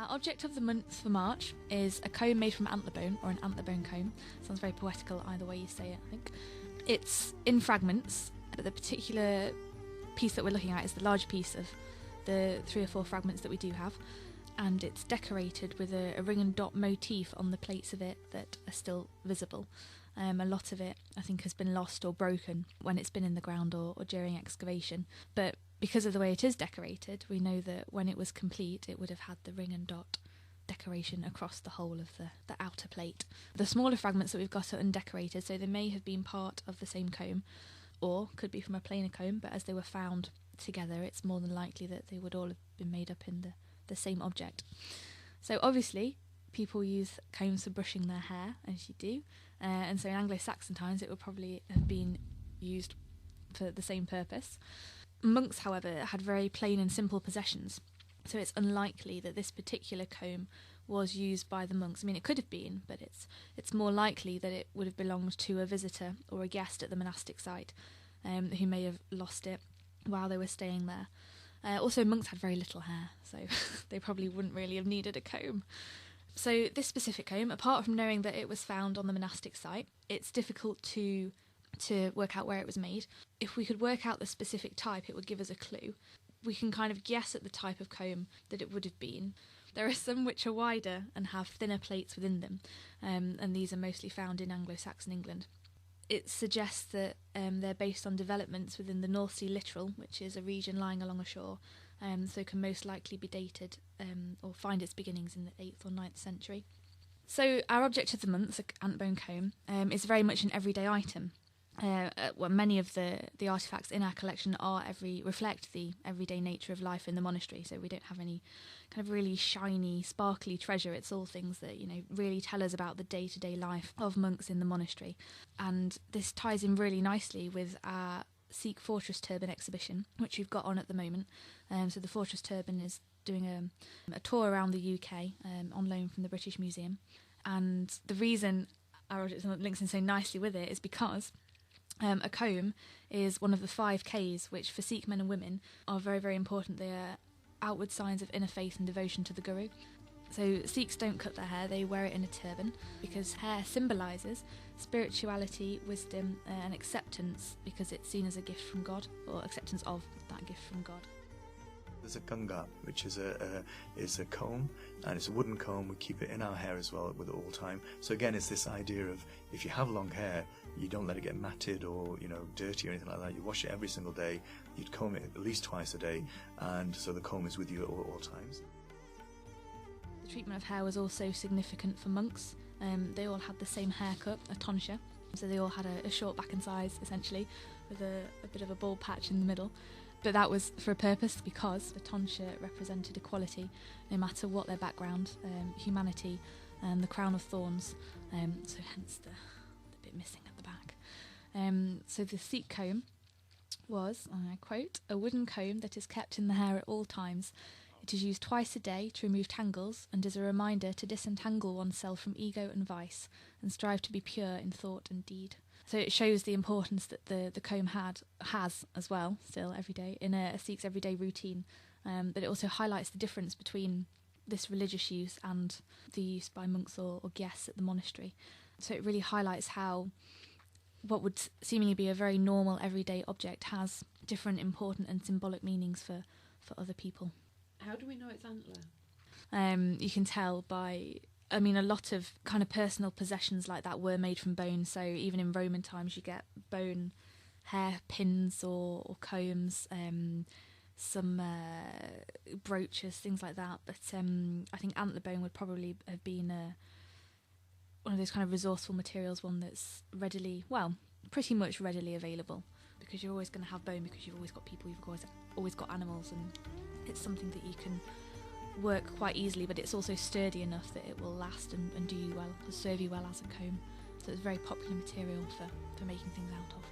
Our object of the month for March is a comb made from antler bone, or an antler bone comb. Sounds very poetical either way you say it, I think. It's in fragments, but the particular piece that we're looking at is the large piece of the 3 or 4 fragments that we do have, and it's decorated with a ring and dot motif on the plates of it that are still visible. A lot of it, I think, has been lost or broken when it's been in the ground or during excavation, but because of the way it is decorated, we know that when it was complete, it would have had the ring and dot decoration across the whole of the outer plate. The smaller fragments that we've got are undecorated, so they may have been part of the same comb, or could be from a plainer comb, but as they were found together, it's more than likely that they would all have been made up in the same object. So obviously, people use combs for brushing their hair, as you do, and so in Anglo-Saxon times it would probably have been used for the same purpose. Monks, however, had very plain and simple possessions, so it's unlikely that this particular comb was used by the monks. I mean, it could have been, but it's more likely that it would have belonged to a visitor or a guest at the monastic site, who may have lost it while they were staying there. Also, monks had very little hair, so they probably wouldn't really have needed a comb. So this specific comb, apart from knowing that it was found on the monastic site, it's difficult to work out where it was made. If we could work out the specific type, it would give us a clue. We can kind of guess at the type of comb that it would have been. There are some which are wider and have thinner plates within them, and these are mostly found in Anglo-Saxon England. It suggests that they're based on developments within the North Sea littoral, which is a region lying along a shore, so can most likely be dated or find its beginnings in the 8th or 9th century. So our object of the month, the antbone comb, is very much an everyday item. Many of the artefacts in our collection reflect the everyday nature of life in the monastery, so we don't have any kind of really shiny, sparkly treasure. It's all things that, really tell us about the day-to-day life of monks in the monastery. And this ties in really nicely with our Sikh Fortress Turban exhibition, which we've got on at the moment. So the Fortress Turban is doing a tour around the UK on loan from the British Museum. And the reason our object links in so nicely with it is because a comb is one of the 5 Ks, which for Sikh men and women are very, very important. They are outward signs of inner faith and devotion to the Guru. So Sikhs don't cut their hair, they wear it in a turban because hair symbolises spirituality, wisdom and acceptance, because it's seen as a gift from God, or acceptance of that gift from God. There's a gunga, which is a comb, and it's a wooden comb. We keep it in our hair as well with it all the time. So again, it's this idea of if you have long hair, you don't let it get matted or dirty or anything like that. You wash it every single day. You'd comb it at least twice a day, and so the comb is with you at all times. The treatment of hair was also significant for monks. They all had the same haircut, a tonsure, so they all had a short back and sides essentially, with a bit of a bald patch in the middle. But that was for a purpose, because the tonsure represented equality, no matter what their background, humanity, and the crown of thorns, so hence the bit missing at the back. So the Sikh comb was, and I quote, "a wooden comb that is kept in the hair at all times. It is used twice a day to remove tangles and is a reminder to disentangle oneself from ego and vice and strive to be pure in thought and deed." So it shows the importance that the comb has as well, still every day, in a Sikh's everyday routine. But it also highlights the difference between this religious use and the use by monks or guests at the monastery. So it really highlights how what would seemingly be a very normal everyday object has different important and symbolic meanings for other people. How do we know it's antler? You can tell by... a lot of kind of personal possessions like that were made from bone, so even in Roman times you get bone hair pins or combs, some brooches, things like that. But I think antler bone would probably have been one of those kind of resourceful materials, one that's pretty much readily available, because you're always going to have bone because you've always got people, you've always got animals, and it's something that you can work quite easily, but it's also sturdy enough that it will last and do you well, serve you well as a comb. So it's a very popular material for making things out of.